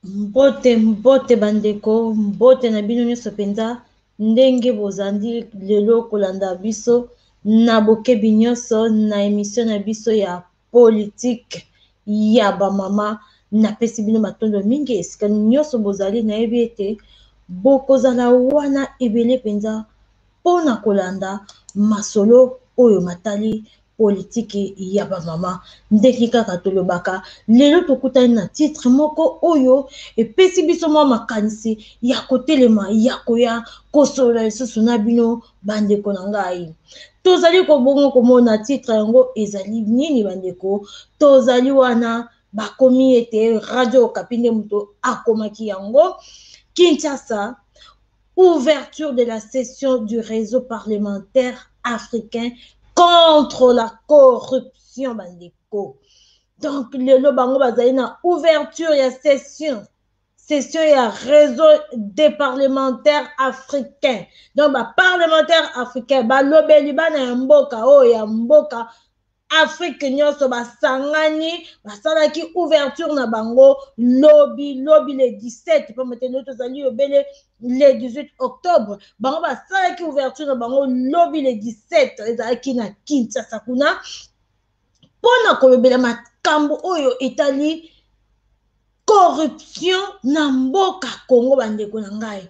Mbote bandeko, mbote na bino nyonso penza, ndenge bozandi lelo kolanda biso na bokebi nyonso na émission na biso ya politique ya bamama. Napesi bino matondo mingi esika nyonso bozali, nayebi ete bokozala wana ebele penza mpona kolanda masolo oyo matali politike ya bamama. Ndenge kaka tolobaka lelo tokutani na titre moko oyo epesi biso mwa makanisi ya kotelema ya koya kosolola lisusu na bino bandeko na ngai. Tozali kobongo komona titre yango ezali nini bandeko? Tozali wana bakomi ete Radio Okapi nde moto akomaki yango. Kinshasa, ouverture de la session du réseau parlementaire africain contre la corruption bandeko. Donc lelo bango bazali na ouverture ya session ya réseau des parlementaires africains. Donc ba parlementaires africains balobeli bana ya mboka oyo ya mboka Afrique nyonso basangani basalaki ouverture na bango lobi le 17 pa mateno tozali yobele le 18 octobre. Bango basalaki ouverture na bango lobi le 17 ezalaki na Kinshasa kuna pona kolobela makambo oyo etali corruption na mboka Congo bandeko na ngai.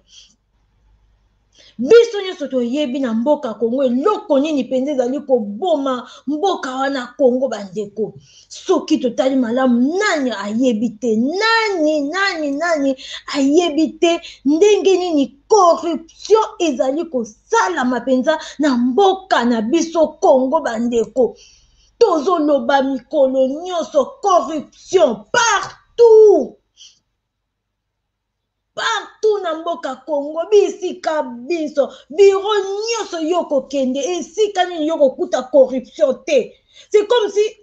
Biso nyonso toyebi na mboka Congo eloko nini penza ezali koboma mboka wana Congo bandeko. Soki totali malamu nani ayebi te, nani ayebi te ndenge nini corruption ezali kosalama penza na mboka na biso Congo bandeko. Tozoloba mikolo nyonso corruption partout na mboka Congo, bisika biso biro nyonso yoko kende esika nini yoko kuta corruption te. C'est comme si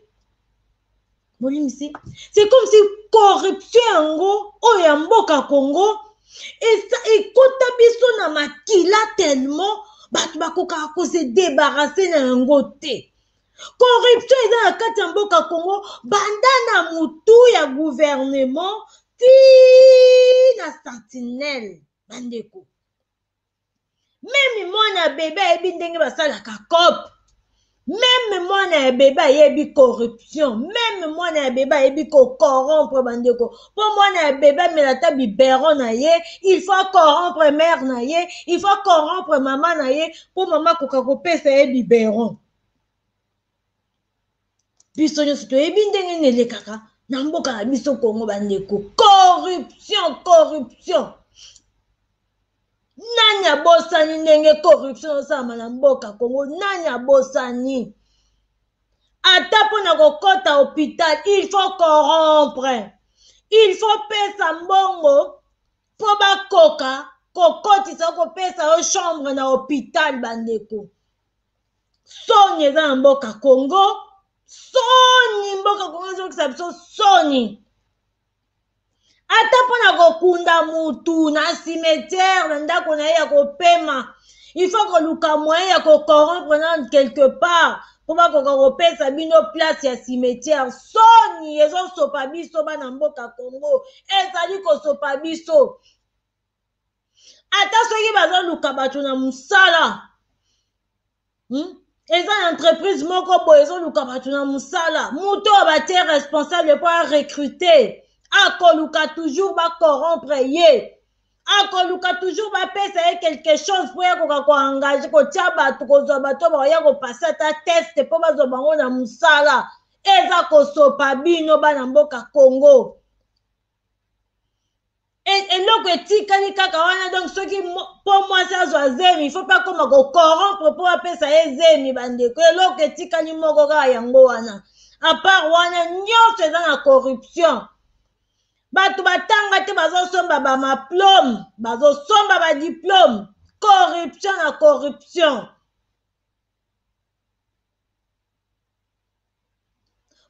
corruption yango oyo ya mboka Congo ekota biso na makila tellement bato bakokaka ko se débarrasser na yango te. Corruption eza na kati ya mboka Congo banda na mutu ya gouvernement ti na sentinelle bandeko. Même mwana bébé ayebi ndenge basalaka COP, même mwana bébé ayebi corruption, même mwana bébé ayebi ko corrompre bandeko. Po mwana bébé melata biberon na ye, il faut corrompre mère na ye, il faut corrompre maman na ye po mama koka kopesa ye biberon. Biso nyonso toyebi ndenge nelekaka na mboka na biso Congo bandeko. Corruption. Nani abosani ndenge corruption osama na mboka Congo? Nani abosani? Ata pona kokota hôpital, il faut corrompre. Il faut pesa mbongo po bakoka kokotisa kopesa yo chambre na hôpital bandeko. Soni eza na mboka Congo. Soni mboka Congo ezokisa biso soni. Ata pona kokunda mutu na cimetière na ndako na ye ya kopema, il faut koluka moyen ya kocorrompre na quelque part po bakoka kopesa bino place ya cimetière. Soni ezosopa biso bana mboka Congo, ezali kosopa biso. Ata soki bazoluka bato na musala, eza na entreprise moko boye ezoluka bato na musala, mutu oyo batie responsable po recruter akoluka toujours ba corrompre ye, akoluka toujours ba pesa ye quelque chose pour yakoka ko engager ko tia bato kozwa bato ba ya ko passer ta test po bazwa bango na musala. Eza kosopa bino bana mboka Congo. Eloko etikali kaka wana. Donc soki po mwasi azwa zemi, il faut pas koma ko corrompre po apesa ye zemi bandeko. Eloko etikali moko kaka yango wana. A part wana nyonso eza na corruption. Bato batanga te bazosomba ba maplome, bazosomba ba diplôme. Corruption na corruption.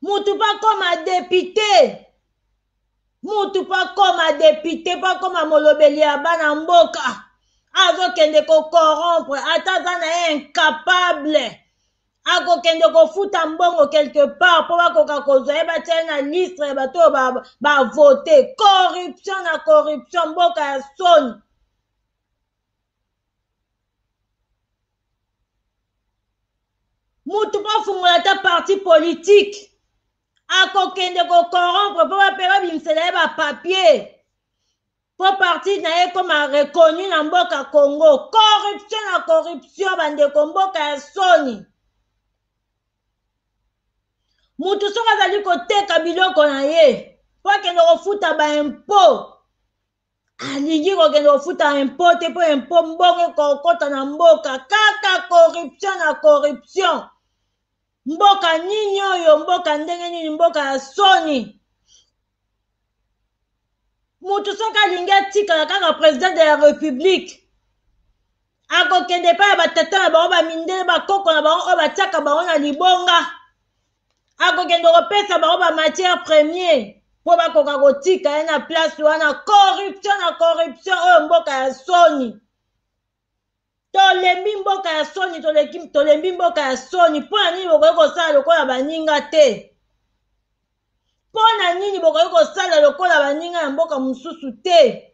Mutu pa koma député. Mutu pa koma député, pa koma molobeli ya bana mboka. Azokende ko corrompre, ata za na ye incapable. akokende kofuta mbongo quelque part po bakoka kozwa ye batia na liste ya bato bavote. Corruption na corruption, mboka ya soni. Mutu po fungola ta parti politique akokende corrompre po bapela bimsela ye bapapier po parti na ye koma reconnu na mboka Congo. Corruption na corruption, bandeko, mboka ya soni. Mutu soka azali koteka biloko na ye po akende kofuta baimpo, alingi kokende kofuta impo te po impo mbongo kokota na mboka. Kaka corruption na corruption. Mboka nini oyo? Mboka ndenge nini? Mboka ya soni. Mutu soka alingi atikala kaka président de la république, akokende pa ya batata na bango bamindele bakoko na bango oyo batiaka bango na libonga, akokende kopesa bango bamatière première po bakoka kotika ye na place wana. Corruption na corruption oyo, mboka ya soni. Tolembi mboka ya soni, tolembi mboka ya soni. Mpo na nini bokoki kosala lokola baninga te? Mpo na nini bokoki kosala lokola baninga ya mboka mosusu te?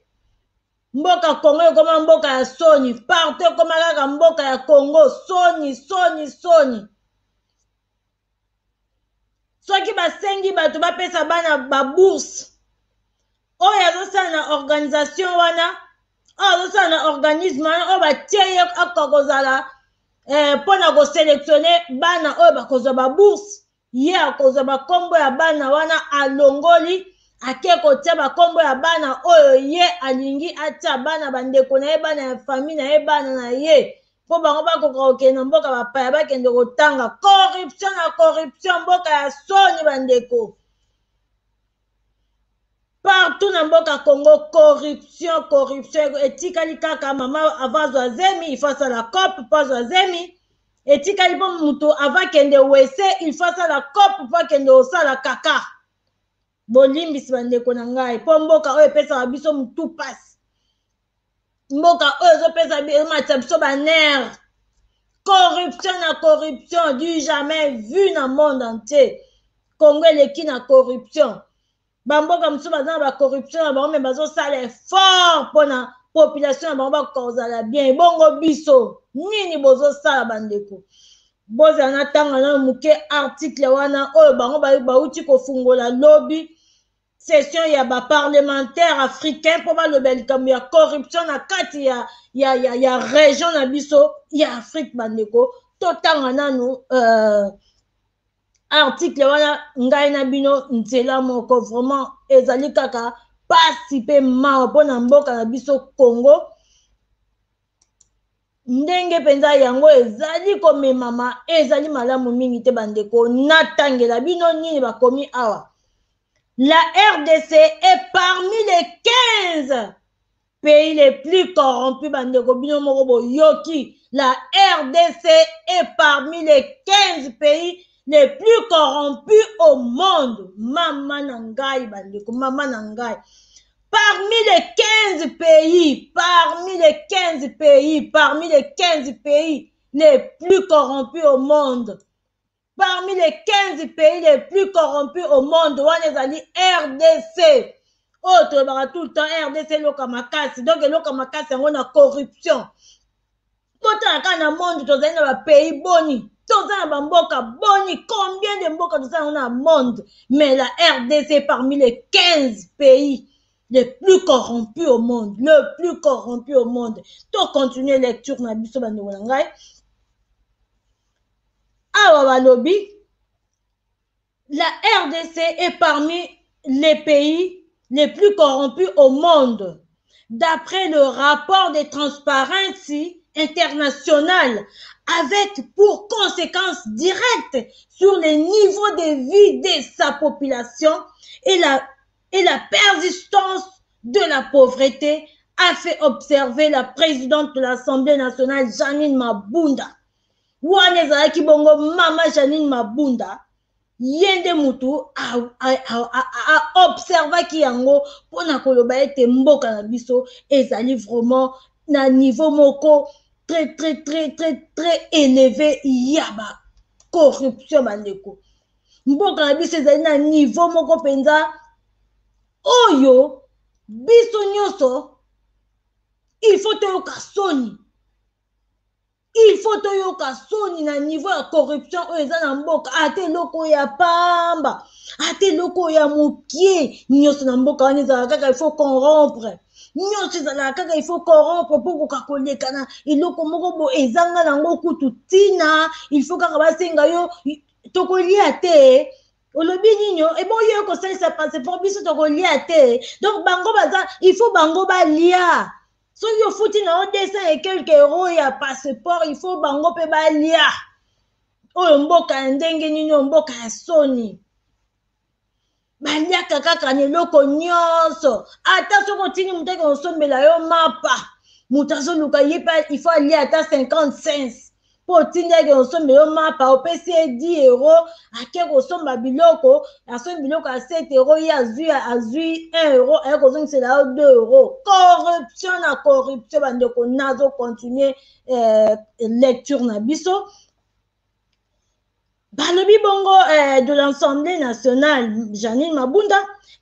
Mboka Congo ekoma mboka ya soni, partout ekoma kaka mboka ya Congo. Soni, soni, soni. Soki basengi bato bapesa bana babourse oyo azosala na organisation wana, oyo azosala na organisme wana, oyo batie ye aka kozala mpona koselektione bana oyo bakozwa babourse, ye akozwa bakombo ya bana wana alongoli, ake kotia bakombo ya bana oyo ye alingi atia bana bandeko na ye, bana ya famille na ye, bana na ye, po bango bakoka kokende na mboka bapaya bakende kotanga. Corruption na corruption, mboka ya soni bandeko. Partout na mboka Congo, corruption, corruption. Etikali kaka mama avazwa zemi, il faut ça la COP pas zwa zemi. Etikali po mutu avakende wese, il faut ça la COP pas kende osala kaka. Bolimbisi bandeko na ngai, po mboka oyo epesa biso mutu pasi. Mboka oyo ezopesa matia biso baner. Corruption na corruption, du jamais vu na monde entier. Congo eleki na corruption. Bamboka mosusu baza na bacorruption na bango me bazosala effort mpona population na bango bakozala bien. Bongo biso nini bozosala bandeko? Bozala na ntango na moke article wana oyo bango bauti kofungola lobi session ya baparlementaire africain mpo baloba likambo ya corruption na kati ya région na biso ya Afrique bandeko. Totanga nanu article wana ngai na bino nzela moko, vraiment ezali kaka pasi pe mao mpona mboka na biso Congo. Ndenge penza yango ezali komemama, ezali malamu mingi te bandeko. Natangela bino nini bakomi awa. La RDC est parmi les 15 pays les plus corrompus bandeko. Bino moko boyoki. La RDC est parmi les 15 pays les plus corrompus au monde. Mama nangai bandeko, mama nangai. Parmi les 15 pays, parmi les 15 pays les plus corrompus au monde. Parmi les 15 pays les plus corrompus au monde, wana ezali RDC. Oh, tolobaka tout le temps RDC loka makasi. Donc loka makasi yango na corruption. Botala kaka na monde tozali na ba pays boni. Tozali na bamboka boni. Combien de mboka tozali na monde? Mais la RDC parmi les 15 pays les plus corrompus au monde. Le plus corrompu au monde. To continuer lecture na biso bandeko na ngai. Awa balobi, la RDC est parmi les pays les plus corrompus au monde. D'après le rapport de Transparency International, avec pour conséquence directe sur le niveau de vie de sa population et la persistance de la pauvreté, a fait observer la présidente de l'Assemblée nationale, Janine Mabunda. Wana ezalaki bongo mama Janine Mabunda, yende mutu a observaki yango pona koloba ete mboka na biso ezali vraiment na niveau moko très élevé yaba corruption bandeko. Mboka na biso ezali na niveau moko penza oyo biso nyonso il faut toyoka soni. Il faut toyoka soni na niveau ya corruption oyo eza na mboka ate eloko ya pamba ate eloko ya mokie nyonso na mboka wana ezalaka kaka il faut corrompre nyonso ezalaka kaka il faut corrompre mpo koka koleka na eloko moko bo ezanga nango kutu tina il faut kaka basenga yo tokolia te olobi nino eboyo kosalisa passeport biso tokolia te donc bango baza il faut bango balia soki ofuti na o 200 et quelques euros ya passeport il faut bango mpe balia oyo mboka ya ndenge nini oyo mboka ya soni baliaka kaka na eloko nyonso ata soki otini moto ake osombela yo mapa moto azoluka ye mpe il faut alia ata 50 cents po otindi ake osombela yo mapa opesi ye 10 euros ake kosomba biloko asombi biloko ya 7 euros ye azwi 1 euro aye kozongisela yo 2 euros corruption na corruption bandeko nazo continue lecture na biso balobi bongo de l'Assemblée nationale Janine Mabunda.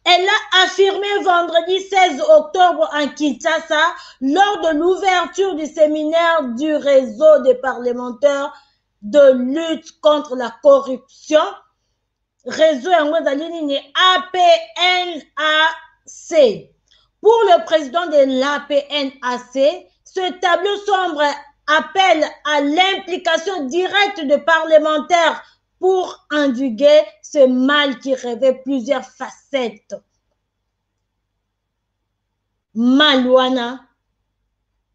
Elle a affirmé vendredi 16 octobre en Kinshasa lors de l'ouverture du séminaire du réseau des parlementaires de lutte contre la corruption. Réseau APNAC. Pour le président de l'APNAC, ce tableau sombre appelle à l'implication directe de parlementaires pour endiguer ce mal qui revêt plusieurs facettes. Malwana,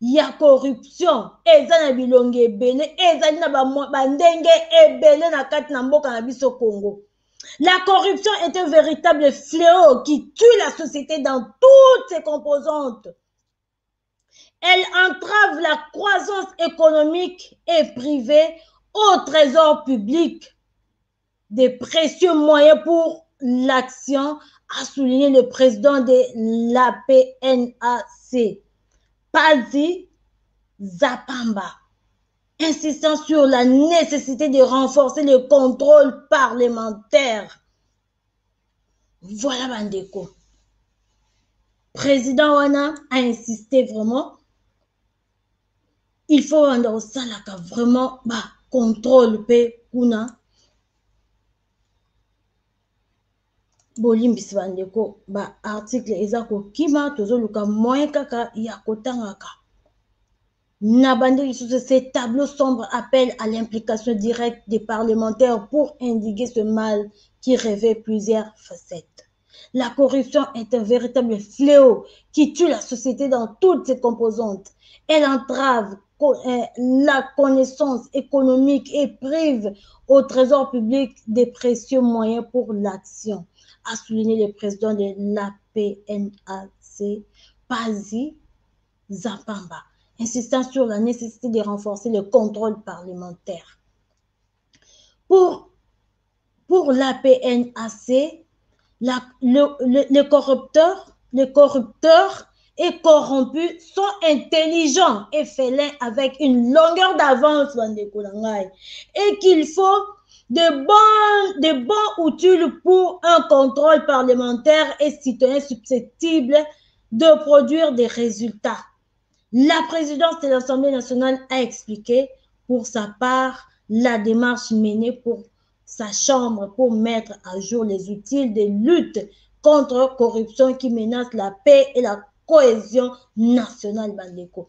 ya corruption, eza na bilonge ebele, eza na bandenge ebele na kati na mboka na biso Congo. La corruption est un véritable fléau qui tue la société dans toutes ses composantes. Elle entrave la croissance économique et privée au trésor public. Des précieux moyens pour l'action, a souligné le président de l'APNAC, Pazi Zapamba, insistant sur la nécessité de renforcer le contrôle parlementaire. Voilà bandeko. Président Wana a insisté vraiment. Il faut rendre ça là vraiment contrôle pe kuna. Bolimbisi bandeko article ezako kima tozoluka moyen kaka ya kotangaka. Nabandeli sous ces tableaux sombres appellent à l'implication directe des parlementaires pour endiguer ce mal qui revêt plusieurs facettes. La corruption est un véritable fléau qui tue la société dans toutes ses composantes. Elle entrave la connaissance économique et prive au trésor public des précieux moyens pour l'action, a souligné le président de l'APNAC, Pazi Zapamba, insistant sur la nécessité de renforcer le contrôle parlementaire. Pour l'APNAC, les corrupteurs et corrompus sont intelligents et félins avec une longueur d'avance et qu'il faut de bons outils pour un contrôle parlementaire et citoyen susceptible de produire des résultats. La présidence de l'Assemblée nationale a expliqué pour sa part la démarche menée pour sa chambre pour mettre à jour les outils de lutte contre la corruption qui menace la paix et la cohésion nationale bandeko.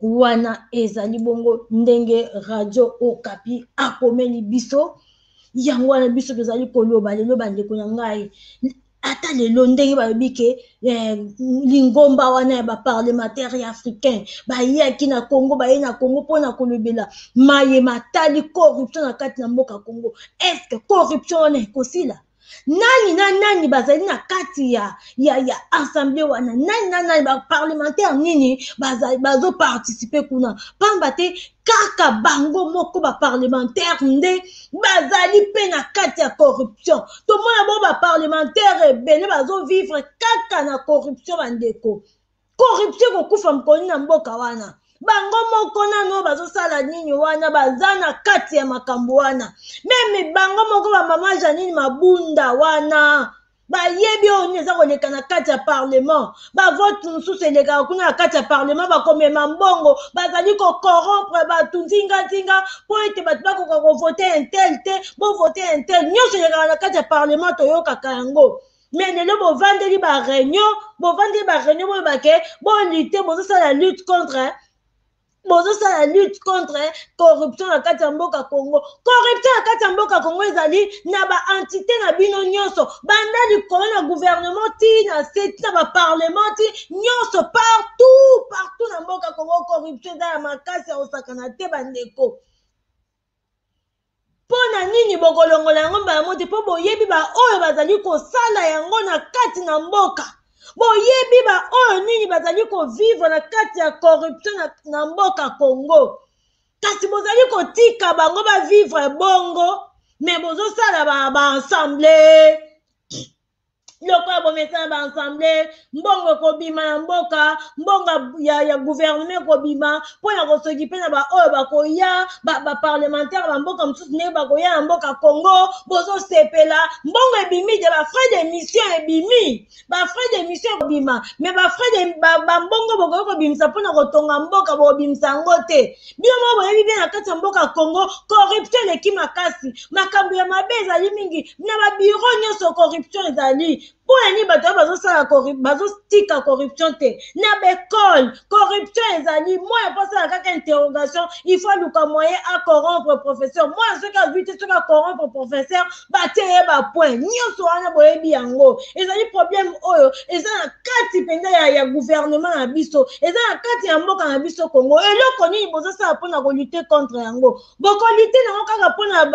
Wana ezali bongo ndenge radio Okapi akomeli biso yango wana biso tozali koloba lelo bandeko na ngai ata lelo ndenge balobi ke lingomba wana ya baparlementaire africain bayaki na Congo baye na Congo mpona kolobela maye matali corruption na kati na mboka Congo. Est-ce que corruption wana ekosila? Nani bazali na kati ya assemblée wana nani ba parlementaire nini bazo participer kuna pamba te kaka bango moko ba parlementaire nde bazali pe na kati ya corruption to mona bo ba parlementaire ebele bazo vivre kaka na corruption bandeko. Corruption kokufa mkoni na mboka wana bango moko nano bazosala nini wana baza na kati ya makambo wana meme bango moko bamama Janine Mabunda wana bayebi oyo eza koleka na kati ya parlement bavote mosusu elekaka kuna na kati ya parlement bakomema mbongo bazali kocorrompre bato ntingatinga mpo ete bato bakoka kovote intel te bovote intel nyonso elekaka na kati ya parlement toyokaka yango mais lelo bovandeli bareunion boyo bake bolite bozosala lutte contre corruption na kati ya mboka Congo. Corruption na kati ya mboka Congo ezali na ba entité na bino nyonso banda likolo na gouvernement ti na seti na ba parlement ti nyonso partout na mboka Congo corruption eza ya makasi ya osakana te bandeko. Pona nini bokolongola yango mbala moti mpo boyebi ba oyo bazali kosala yango na kati na mboka. Boyebi ba oyo nini bazali kovivre na kati ya corruption na mboka Congo. Kasi bozali kotika bango bavivre bongo, mais bozosala ba ensemble. Lokola bomesana ba ensemble, mbongo kobima na mboka, mbongo ya gouvernement kobima, pona kosokipe na ba oyo bakoya, ba parlementaire ba mboka mosusu ne bakoya na mboka Congo, bozo sepela, mbongo ebimi de ba frais de mission ebimi, ba frais de mission kobima, mais ba frais de ba mbongo boko kobimisa pona kotonga mboka bobimisa ngote. Bino mo boyebi bien na kati ya mboka Congo, corruption leki makasi, makambo ya mabe ezali mingi, na ba bureau nyonso corruption ezali. Pour ni bato bazotika corruption te na bekole corruption ezali moya pasala kaka interrogation il faut luka moyen à corrompre professeur moi soki azwi te soki acorrompre professeur bateye bapoint nyonso wana boyebi yango ezali problème oyo eza na kati mpenza ya gouvernement na biso eza na kati ya mboka na biso Congo eloko nini bozosala mpona kolute contre yango bokolute nango kaka mpona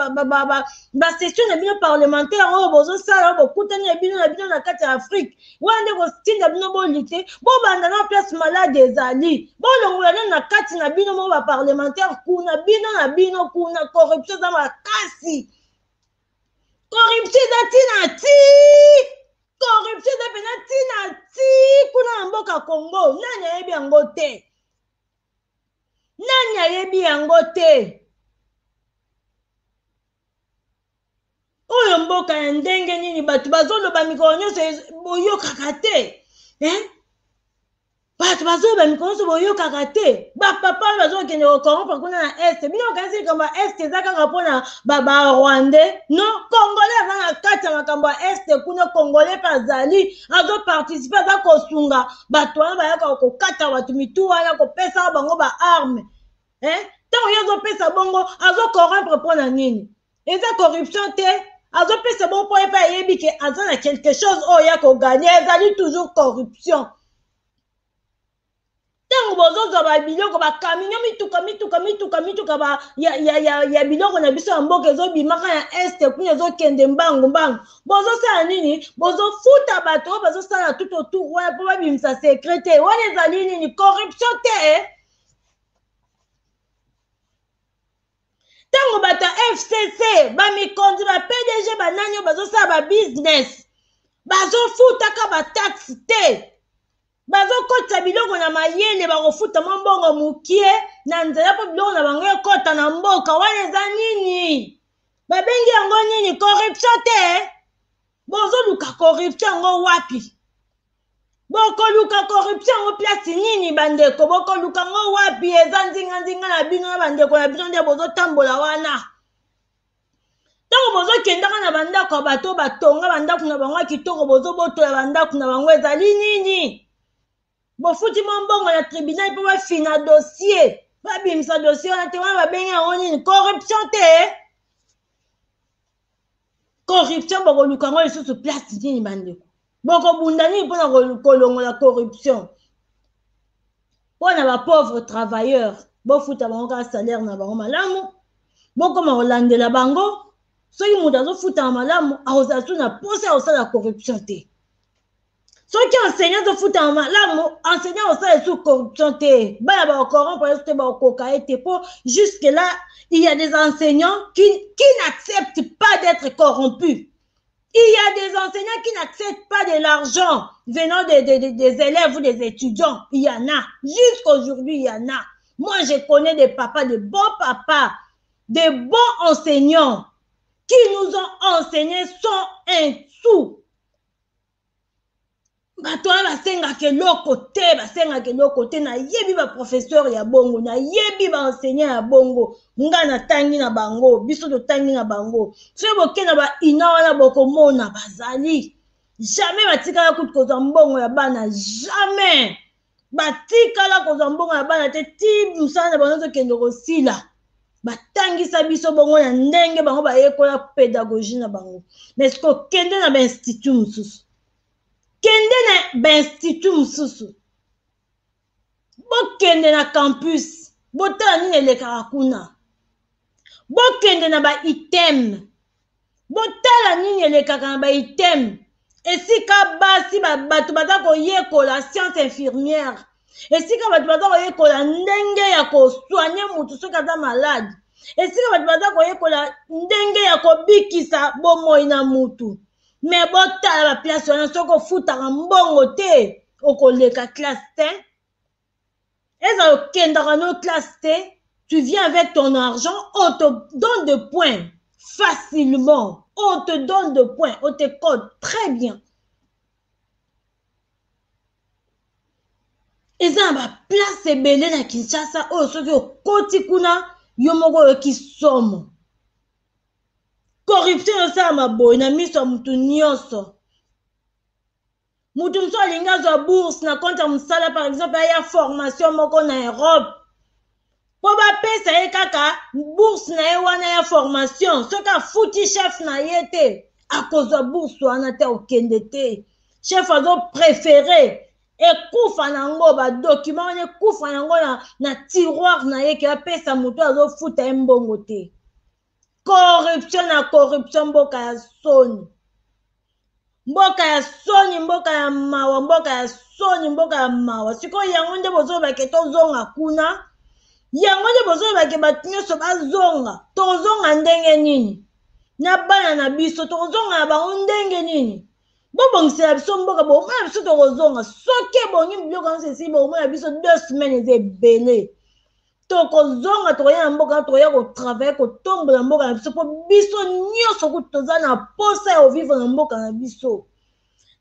basession na bino parlementaire oyo bozosala oyo bokutani na bino na kati ya Afrique wande kotinda bino bolite bobanda na place malade ezali bolongola na kati na bino mo ba parlementaire kuna bino kuna corruption za makasi corruption za tina ti kuna na mboka Congo nani ayebi yango te oyo mboka ya ndenge nini bato bazoloba mikolo nyonso boyokaka te bato bazoloba mikolo nyonso boyokaka te bapapa oyo bazokende kocorrompre kuna na este bino okanisi likambo ya este eza kaka mpona barwandais non congolais aza na kati ya makambo ya este kuna congolais mpe azali azoparticipe aza kosunga bato wana bayaka kokata bato mitu wana kopesa bango baarme ntango ye azopesa bongo azocorrompre mpona nini eza corruption te azopesa bon po epa yebi ke aza na quelque chose oyo ya koganye ezali toujours corruption ntango bozozwa babiloko bakaminyo mituka ya biloko na biso ya mboka ezobimaka ya este kuna ezokende mbangu bozosala nini bozofuta bato oyo bazosala tout autour wana mpo babimisa secrete wana ezali nini corruption te tango bato FCC bamikonzi ba PDG banani oyo bazosala ba business bazofutaka bataxe te bazokotisa biloko na mayele bakofuta mwa mbongo mokie na nzela mpo biloko na bango ekota na mboka wana eza nini babengi yango nini corruption te bozoluka corruption yango wapi bokoluka corruption yango place nini bandeko bokoluka yango wapi eza nzinga na bino na bandeko na bino nde bozotambola wana ntango bozokendaka na bandako ya bato batonga bandako na bango ya kitoko bozobotola bandako na bango ezali nini bofuti mwa mbongo na tribunal mpo bafina dossier babimisa dossier wana te wana babengi yango nini corruption te corruption bokoluka yango lisusu place nini bandeko bokobunda nini mpona kolongola corruption mpona bapauvre travailleur bofuta bango kaka salaire na bango malamu bokoma kolandela bango soki moto azofutama malamu akozala tu na mposa ya kosala corruption te soki enseignant azofutama malamu enseignant akosala esu corruption te bana bakocorrompre esu te bakokoka ete mpo jusque là il y a des enseignants qui n'acceptent pas d'être corrompus. Il y a des enseignants qui n'acceptent pas de l'argent venant des élèves ou des étudiants. Il y en a. Jusqu'aujourd'hui, il y en a. Moi, je connais des papas, de bons papas, des bons enseignants qui nous ont enseigné sans un sou. Bato wana basengaka eloko te, basengaka eloko te, nayebi baprofesseur ya bongo, nayebi baenseignant ya bongo, nga natangi na bango, biso totangi na bango. Soki boke na baina wana bokomona bazali. Jamais batikala kutu kozwa mbongo ya bana, jamais. Batikala kozwa mbongo ya bana te, ti musala na bango ezokende kosila. Batangisa biso bongo na ndenge bango bayekola pédagogie na bango. Mais siko kende na ba-institut mosusu. Kende na ba-institut mosusu. Bokende na campus. Botala nini elekaka kuna. Bokende na ba-item. Botala nini elekaka na ba-item. Esika basi bato baza koyekola science infirmière. Esika bato baza koyekola ndenge ya kosoigner mutu soki aza malade. Esika bato baza koyekola ndenge ya kobikisa bomoi na mutu. Mais botala ba place wana soki ofutaka mbongo te okoleka classe te. Eza okendaka no classe te. Tu viens avec ton argent, on te donne de points facilement. On te donne de points, on te code très bien. Eza ba place ebele na Kinshasa oyo soki okoti kuna yo moko oyoki somo. Corruption osala maboye na miso ya mutu nyonso. Mutu mosusu alingi azwa bourse na compte ya mosala par exemple aya formation moko na Europe. Po bapesa ye kaka bourse na ye wana ya formation soki afuti chef na ye te akozwa bourse wana te okende te. Chef azo préféré ekufa nango badocument wana ekufa nango na tiroir na ye ke apesa moto azofuta ye mbongo te. Corruption na corruption, mboka ya soni. Mboka ya soni, mboka ya mawa, mboka ya soni, mboka ya mawa. Siko yango nde bozo bake tozonga kuna. Yango nde bozo bake bato nyonso bazonga. Tozonga ndenge nini? Na bana na biso tozonga na bango ndenge nini? Bobongisela biso mboka bomona biso tokozonga. Soki bongi biloko yango sesi bomona biso 2 semaines ebele. Tokozonga tokoya na mboka tokoya kotravailler kotombola mboka na biso po biso nyonso kutu toza na posa ya ovivre na mboka na biso.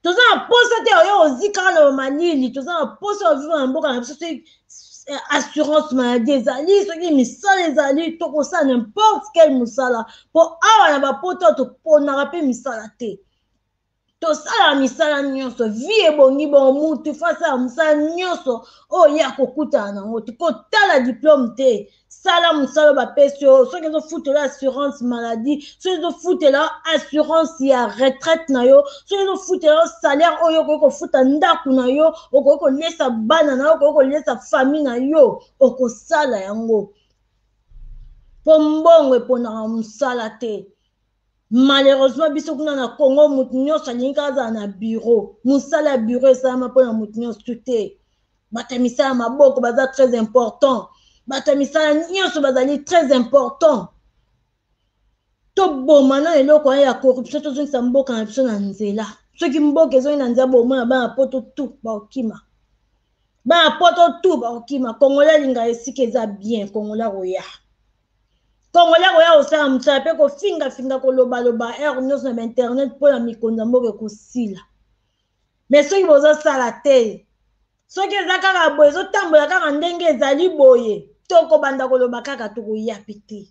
Toza na posa te oya ozikaka na bamalili, toza na posa ya ovivre na mboka na biso. Assurance maladie ezali, soki misala ezali tokosala n'importe quel musala po awa na bapoto toponaka mpe misala te. Tosala misala nyonso, vie ebongi bon mutu face à musala nyonso oya kokutana nango te, kotala diplôme te. Sala musala bapesi yo, soki ezofutela assurance maladie, soki ezofutela assurance ya retraite na yo, soki ezofutela salaire oyo okoki kofuta ndaku na yo, okoki kolesa bana na yo, okoki kolesa famille na yo, okosala yango. Po mbongo eponaka musala te. Malheureusement biso kuna na Congo mutu nyonso alingi aza na bureau. Musala bureau esalama mpona mutu nyonso te. Bato ya misala maboko baza très important. Bato ya misala nyonso bazali très important. Toboma na eloko ya corruption tozongisa mboka na biso na nzela. Soki mboka ezongi na nzela bomona bana poto tu baokima. Bana poto tu baokima. Congolais alinga esika eza bien, Congolais roya. Congolais koya osala mosala mpe kofinga kolobaloba ere nyonso na internet mpo na mikonza mboka ekosila. Mais soki bozosala te, soki eza kaka boye ezotambola kaka ndenge ezali boye, tokobanda koloba kaka tokoyape te.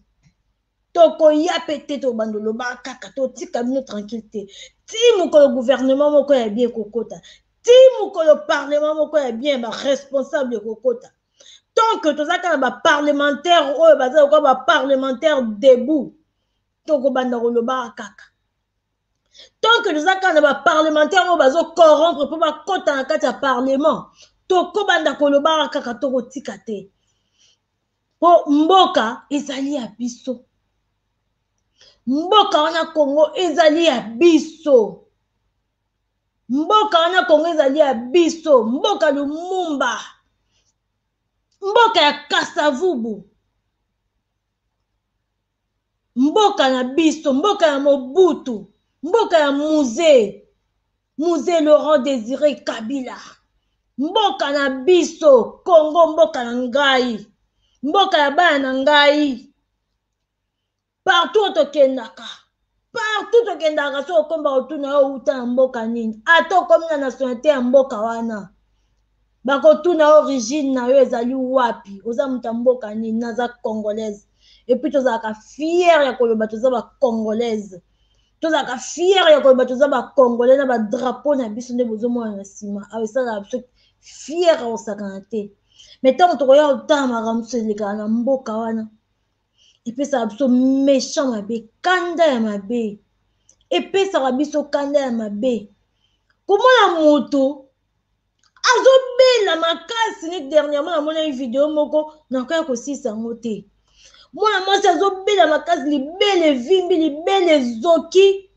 Tokoyape te tokobanda koloba kaka totika bino tranquille te. Ti mokolo gouvernement moko ya bien ekokota, ti mokolo parlement moko ya bien baresponsable ekokota. Tant que tous les parlementaires parlementaires debout, tokobanda koloba kaka. Tant que nous avons des parlementaires bazo corrompre pour ba kota na kati ya parlement, tokobanda koloba kaka tokotika te. Po mboka ezali ya biso. Mboka wana Congo ezali ya biso. Mboka wana Congo ezali ya biso, mboka Lumumba. Mboka ya Kasavubu, mboka na biso, mboka ya Mobutu, mboka ya Musée Laurent Désiré Kabila, mboka na biso, Congo mboka na ngai, mboka ya bana na ngai partout tokendaka partout tokendaka so okomba kotuna yo uta na mboka nini ata okomi na nationalité ya mboka wana bakotuna origine na yo ezali wapi oza moto ya mboka nini naza congolaise epuis tozalaka fiere ya koloba toza bacongolaise tozalaka fiere ya koloba toza bacongolais na badrapeau na biso nde bozomona na nsima awesalaka biso fiere osakana te mai ntango tokoya kotala makambo so elekaka na mboka wana epesaka biso méchant mabe kanda ya mabe epesaka biso kanda ya mabe komona moto azobela makasi neti dernièrement namoni video moko nakoya kosilisa yango te mwana mwasi azobela makasi libele evimbi libele ezoki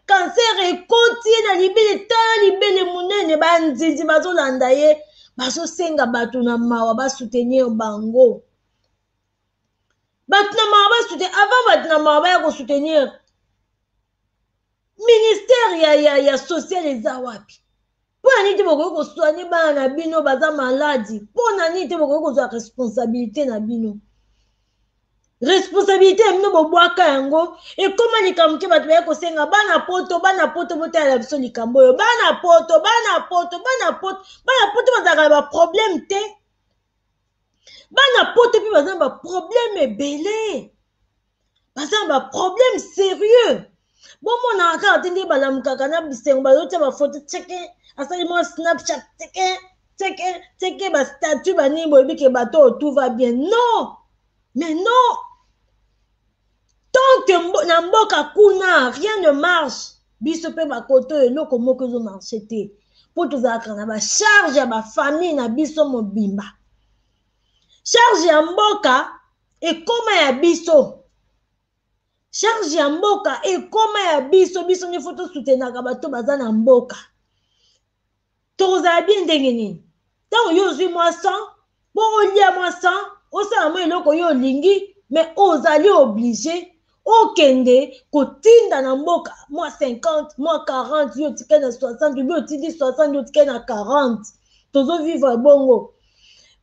kanser ekoti ye na libele tala libele monene banzinzi bazolanda ye bazosenga bato na mawa basoutenir bango bato na mawa basoutenir avant bato na mawa baya kosoutenir ministère ya social eza wapi mpona nini te bokoki kosoigne bana na bino baza maladi mpona nini te bokoki kozwa responsabilité na bino responsabilité ya bino bobwaka yango ekoma likambo ke bato baye kosenga bana poto botala biso likambo oyo bana poto bazalaka na baproblème te bana poto mpe baza na baproblème ebele baza na baproblème sérieux bomonaka kaka te nde balamukaka na bisengo bazotia bafoto teke asali mwa snapchat teke bastatut banini boyebike bato oyo tout va bien non mais non tant que na mboka kuna rien ne marche biso mpe bakoto oyo eloko moko ezomarche te mpo tozalaka na bacharge ya bafamille na biso mobimba charge ya mboka ekoma ya biso charge ya mboka ekoma ya biso nde fo tosutenaka bato baza na mboka tokozala bien ndenge nini ntango yo ozwi mwa 100 mpo olia mwa 100 osala mwa eloko yo olingi mais ozali oblige okende kotinda na mboka mwa 50 mwa 40 yo otike na 60 yo otindi 60 yo otike na 40 tozovivre bongo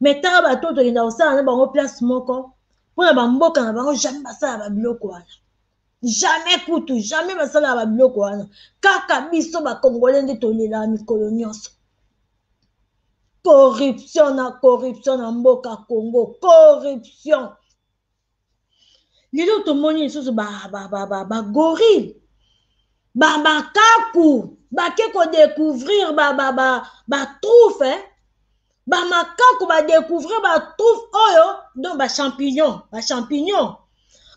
mais tala bato tokenda kosala na bango place moko mpona bamboka na bango jamais basala babiloko wana jamais kutu jamais basalaka babiloko wana kaka biso bakongole nde tolelaka mikolo nyonso corruption na mboka Congo corruption lelo tomoni lisusu bagorille bamakaku bake kodécouvrir batruffe bamakaku badécouvrir batruffe oyo donc bachampignon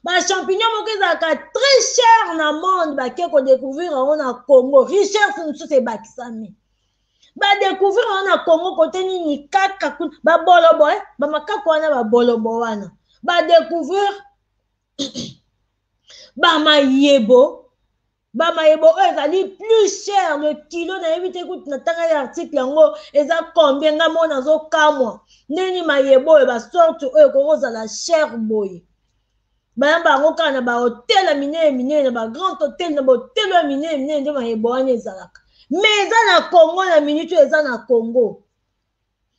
moko ezalaka très cher na monde bake kodécouvrir yango na Congo richesse mosusu ebakisami badécouvrir yango na Congo kote nini kaka kuna babolobo bamakaku wana babolobo wana badécouvrir bamayebo oyo ezali plus cher le kilo nayebi te kutu na tanga ya article yango eza combien nga moko nazokamwa ndeni mayebo oyo basorte oyo kokozala cher boye bayamba yango kaka na bahotel ya minene na bagrand hotel na bahotel ya minene nde mayebo wana ezalaka mais eza na Congo na minute oyo eza na Congo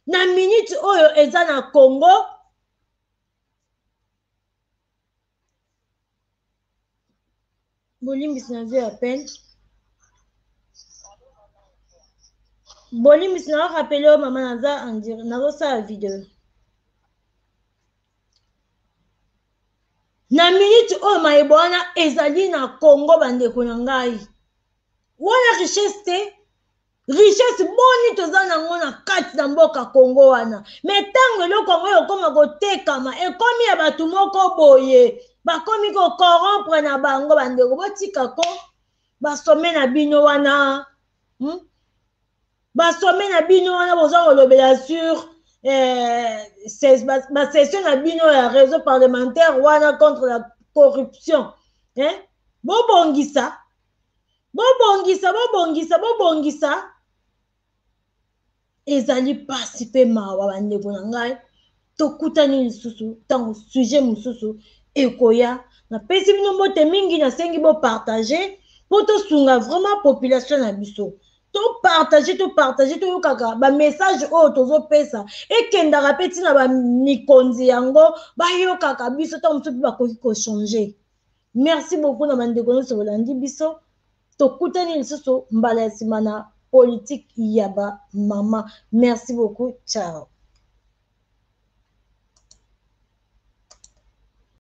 na minute oyo eza na Congo bolimbisi na vie ya peine bolimbisi na rapele oyo mama naza andire nazosala video na minute oyo mayebo wana ezali na Congo bandeko na ngai wana richesse te richesse boni toza nango na kati na mboka Congo wana mais ntango eloko yango ekoma kotekama ekomi ya bato moko boye bakomi kocorrompre na bango bandeko botikako basome na bino wana basome na bino wana boza kolobela sur basession na bino ya réseau parlementaire wana contre la corruption bobongisa ezali pasi mpe mawa bandeko na ngai tokutani lisusu ntango sujet mosusu ekoya napesi bino mbote mingi nasengi bopartage mpo tosunga vraiment population na biso topartage toyokaka bamessage oyo tozopesa ekendaka mpe ntina bamikonzi yango bayokaka biso ntango mosusu mpe bakoki kochange. Merci beaucoup na bandeko nyonso bolandi biso, tokutani lisusu mbala ya nsima na politique ya bamama. Merci beaucoup, ciao.